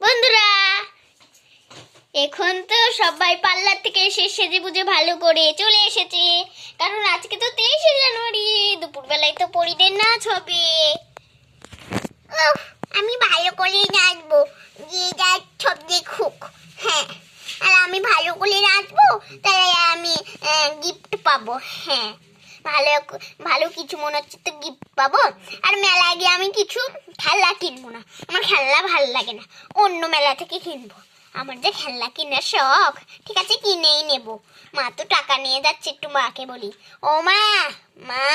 বন্ধুরা, এখন তো সবাই পার্লার থেকে এসে সেজে বুঝে ভালো করে চলে এসেছে, কারণ আজকে তো 23শে জানুয়ারি, দুপুরবেলায় তো পরিদের নাচ হবে। আমি ভালো করেই নাচবো, যে যার সব দেখুক। হ্যাঁ, আর আমি ভালো করে নাচবো, তাই আমি গিফট পাবো। হ্যাঁ, ভালো ভালো কিছু মনে হচ্ছে তো গিফট পাবো। আর মেলায় গিয়ে আমি কিছু খেলনা কিনবো না, আমার খেলনা ভালো লাগে না, অন্য মেলা থেকে কিনবো। আমার যে খেলনা কেনার শখ, ঠিক আছে কিনেই নেব। মা তো টাকা নিয়ে যাচ্ছে, একটু মাকে বলি, ও মা, মা।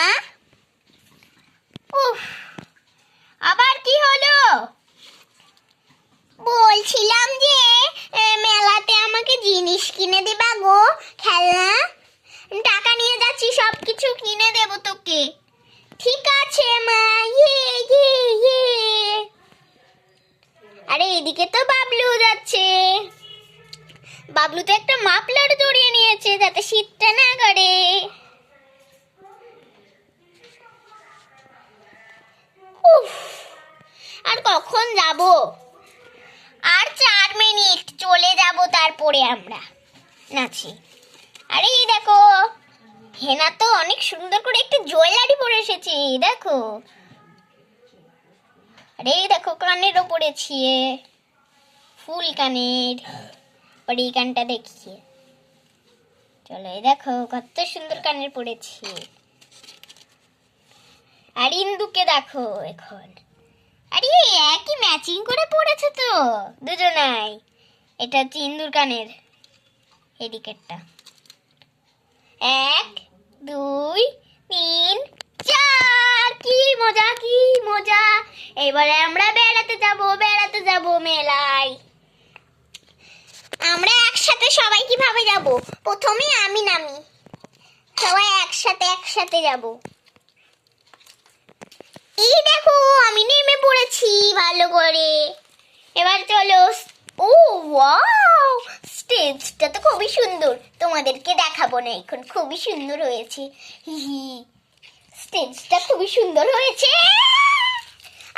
উফ, আবার কি হলো? বলছিলাম যে মেলাতে আমাকে জিনিস কিনে দেবা গো, খেলনা। টাকা নিয়ে যাচ্ছি, সব কিছু কিনে দেবো তোকে। ঠিক আছে মা, ইয়ে ইয়ে ইয়ে। আরে এদিকে তো বাবলু যাচ্ছে। বাবলু তো একটা মাফলার জড়িয়ে নিয়েছে যাতে শীতটা না করে। উফ, আর কখন যাব? আর 4 মিনিট, চলে যাব, তারপরে আমরা নাচি। আরে এই দেখো, হেনা তো অনেক সুন্দর করে একটু জুয়েলারি পরে এসেছে, দেখো। আরে এই দেখো, কানেরও পরেছি, ফুল কানের। আর এই কানটা দেখিয়ে চলো, এই দেখো কত সুন্দর কানের পরেছি। আর ইন্দুকে দেখো এখন, আরে একই ম্যাচিং করে পড়েছে তো দুজনাই। এটা হচ্ছে ইন্দুর কানের এদিকেরটা। 1 2 3 4, কি মজা কি মজা। এবারে আমরা বেড়াতে যাব মেলায়। আমরা একসাথে সবাই কিভাবে যাব? প্রথমে আমি নামি, সবাই একসাথে যাব। এই দেখো, আমি নেমে পড়েছি ভালো করে। এবার চলো। ও ওয়াও, স্টেজটা তো খুবই সুন্দর, তোমাদেরকে দেখাবো না এখন, খুবই সুন্দর হয়েছে। হিহি, স্টেজটা খুবই সুন্দর হয়েছে।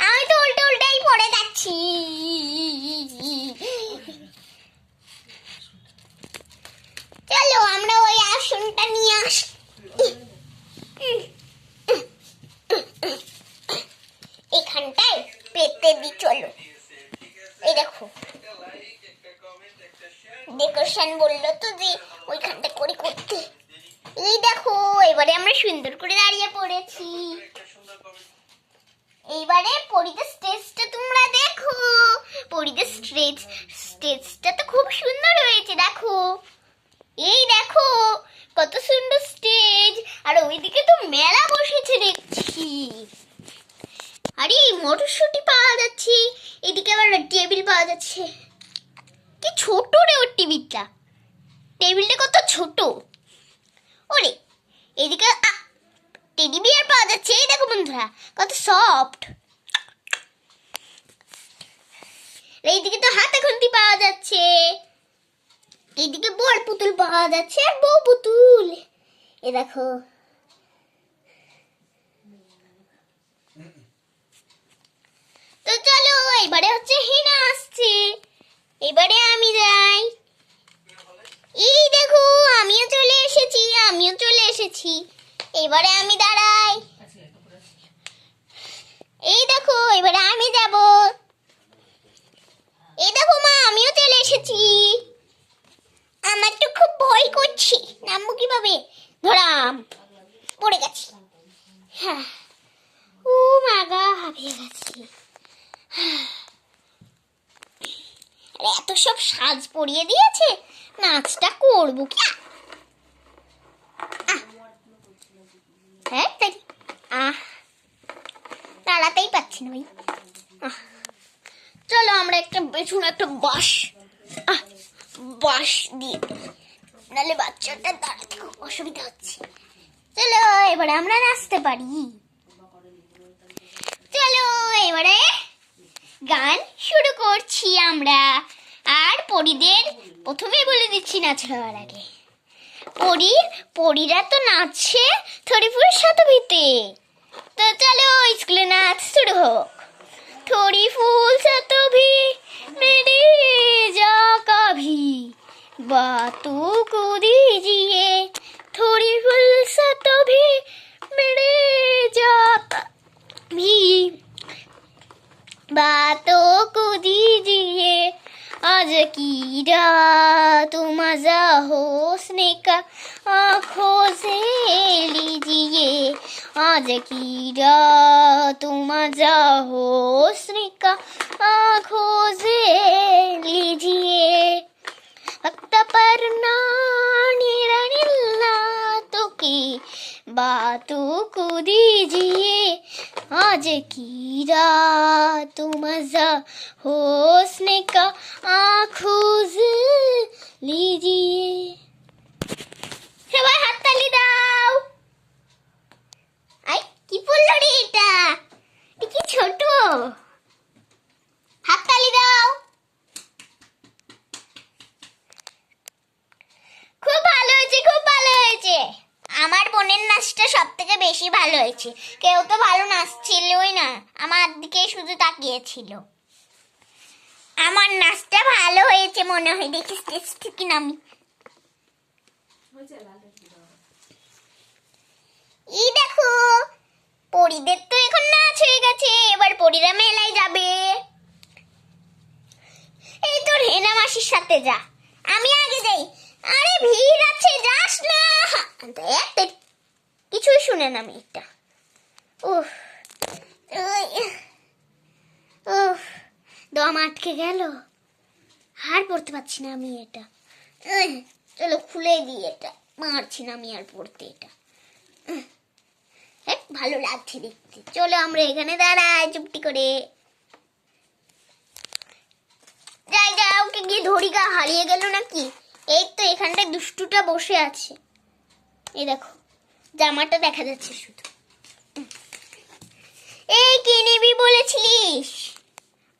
আমি তো উল্টাই পড়ে যাচ্ছি। চলো আমরা ওই আসনটা নিয়ে আসি। এখানটায় পেতে দি, চলো। এই দেখো, ডেকোরেশন বললো তো যে ওইখানটা করে করতে। এই দেখো, এবারে আমরা সুন্দর করে দাঁড়িয়ে পড়েছি। এইবারে পরিদের স্টেজটা তোমরা দেখো। পরিদের স্টেজটা তো খুব সুন্দর হয়েছে, দেখো। এই দেখো কত সুন্দর স্টেজ। আর ওইদিকে তো মেলা বসেছে দেখছি। আরে মটরশুঁটি পাওয়া যাচ্ছে, এদিকে আবার টেবিল পাওয়া যাচ্ছে। কি ছোট রে ওর টেবিলটা কত ছোট। ওরে এদিকে টেডি বিয়ার পাওয়া যাচ্ছে, এই দেখো বন্ধুরা কত সফট। এইদিকে তো হাতে খুন্তি পাওয়া যাচ্ছে, এইদিকে বড় পুতুল পাওয়া যাচ্ছে আর বউ পুতুল। এ দেখো, তো চলো এবারে হচ্ছে হেনা আসছে, এবারে আমি যাই। এই দেখো, আমিও চলে এসেছি। এবারে আমি দাঁড়াই। এই দেখো, এবারে আমি যাব। এই দেখো মা, আমিও চলে এসেছি। আমার তো খুব ভয় করছে, নামবো কিভাবে? ধরাম, পড়ে গেছি। হ্যাঁ, ও মাগা, হাঁপিয়ে গেছি। এত সব সাজ পরিয়ে দিয়েছে, নাচটা করবো কি? হ্যাঁ তাই, দাঁড়াতেই পাচ্ছি না ভাই। চলো আমরা একটা পেছনে একটা বাঁশ দিয়ে, নাহলে বাচ্চাটা দাঁড়াতে খুব অসুবিধা হচ্ছে। চলো এবারে আমরা নাচতে পারি। চলো এবারে গান শুরু করছি আমরা। আর পরীদের প্রথমে বলে দিচ্ছি নাচ হওয়ার আগে, পরীরা তো নাচছে থরিফুলের সাথে। তো চলো স্কুলে নাচ শুরু হোক। থরি ফুল সাথী बातों को दीजिए थोड़ी फुर्सत भी मिले जाता भी बातों को दीजिए आज की रात मजा होने का आँखों से लीजिए आज की रात मजा होने का आँखों से लीजिए वक्त पर तो की बातों को दीजिए आज की रात मजा होने का आँखों से लीजिए সবাই হাততালি দাও আই কি বললো রে এটা কি ছোট হাততালি দাও খুব ভালো হয়েছে খুব ভালো হয়েছে আমার বোনের নাচটা সবথেকে বেশি ভালো হয়েছে কেউ তো ভালো নাচছিলই না আমার দিকে শুধু তাকিয়েছিল আমার নাচটা ভালো হয়েছে মনে হয় দেখি স্টেজ থেকে নামি এই দেখো পরীদের তো এখন নাচ হয়ে গেছে এবার পরীরা মেলায় যাবে এই তোর হেনা মাসির সাথে যা আমি আগে যাই আরে ভিড় আছে যাস না কিছুই শুনে না মেয়েটা উফ উফ দম আটকে গেল আর পড়তে পারছি না আমি এটা চলো খুলে দিই এটা মারছি না আমি আর পড়তে এটা ভালো লাগছে দেখতে চলো আমরা এখানে দাঁড়াই চুপটি করে যাই যাই ওকে গিয়ে ধরি গা হারিয়ে গেল নাকি এই তো এখানটায় দুষ্টুটা বসে আছে এই দেখো জামাটা দেখা যাচ্ছে শুধু এই কি নিবি বলেছিলিস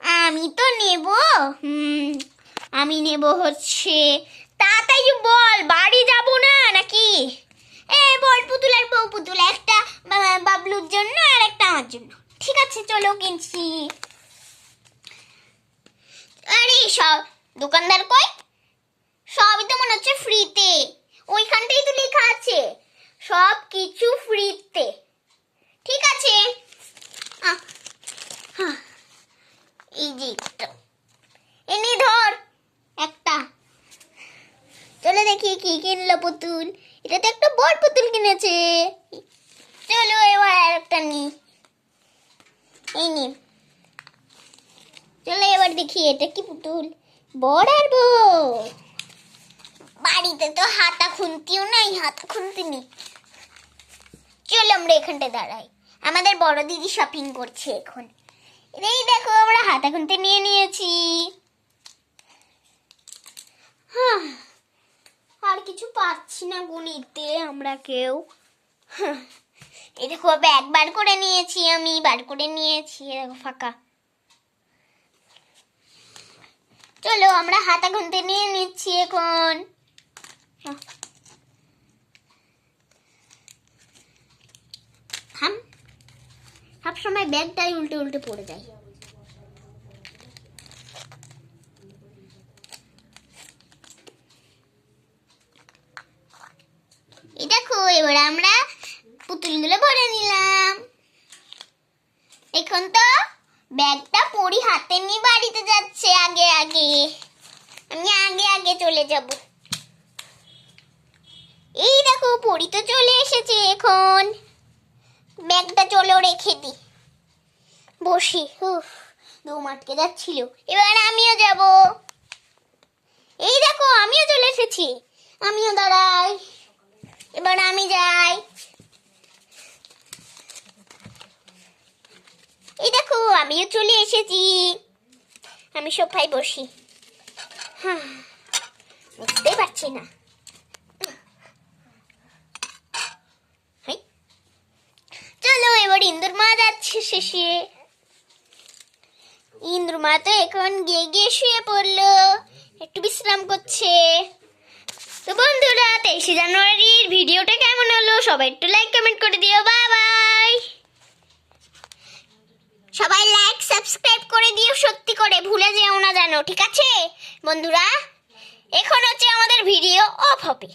আমি তো নেব আমি নেব হচ্ছে তাড়াতাড়ি বল বাড়ি যাব না নাকি এই বল পুতুল আর বউ পুতুল একটা বাবলুর জন্য আর একটা আমার জন্য ঠিক আছে চলো কিনছি আরে সব দোকানদার কই সবই তো মনে হচ্ছে ফ্রিতে ওইখানটাই তো লেখা আছে সব কিছু ফ্রিতে ঠিক আছে এই যে এনে ধর একটা চলো দেখি কি কিনলো পুতুল এটা তো একটা বড় পুতুল কিনেছে চলো এবার আর একটা নি এই নি চলো এবার দেখি এটা কি পুতুল বড় আর বউ বাড়িতে তো হাতা খুন্তিও নাই হাতা খুন্তি নেই চলো আমরা এখানটায় দাঁড়াই আমাদের বড় দিদি শপিং করছে এখন এই দেখো আমরা হাতা খুন্তি নিয়ে নিয়েছি আর কিছু পাচ্ছি না গুনিতে আমরা কেউ এই দেখো ব্যাগ বার করে নিয়েছি আমি বার করে নিয়েছি দেখো ফাঁকা চলো আমরা হাতা খুন্তি নিয়ে নিচ্ছি এখন সব সময় ব্যাগটাই উল্টে উল্টে পড়ে যায় এই দেখো এবার আমরা পুতুলগুলো ভরে নিলাম এখন তো ব্যাগটা পরি হাতে নিয়ে বাড়িতে যাচ্ছে আগে আগে আমি আগে আগে চলে যাব এই দেখো পরি তো চলে এসেছে এখন ব্যাগটা চলো রেখে দি বসি দম আটকে যাচ্ছিল এবার আমিও যাব এই দেখো আমিও চলে এসেছি আমিও দাঁড়াই এবার আমি যাই এই দেখো আমিও চলে এসেছি আমি সোফায় বসি বুঝতে পারছি না চলো এবার ইন্দুর মা যাচ্ছে শেষে ইন্দুর মা তো এখন গিয়ে গিয়ে শুয়ে পড়লো একটু বিশ্রাম করছে তো বন্ধুরা 23 জানুয়ারির ভিডিওটা কেমন হলো সবাই একটু লাইক কমেন্ট করে দিও বাই বাই সবাই লাইক সাবস্ক্রাইব করে দিও সত্যি করে ভুলে যেও না জানো ঠিক আছে বন্ধুরা এখন হচ্ছে আমাদের ভিডিও অফ হবে।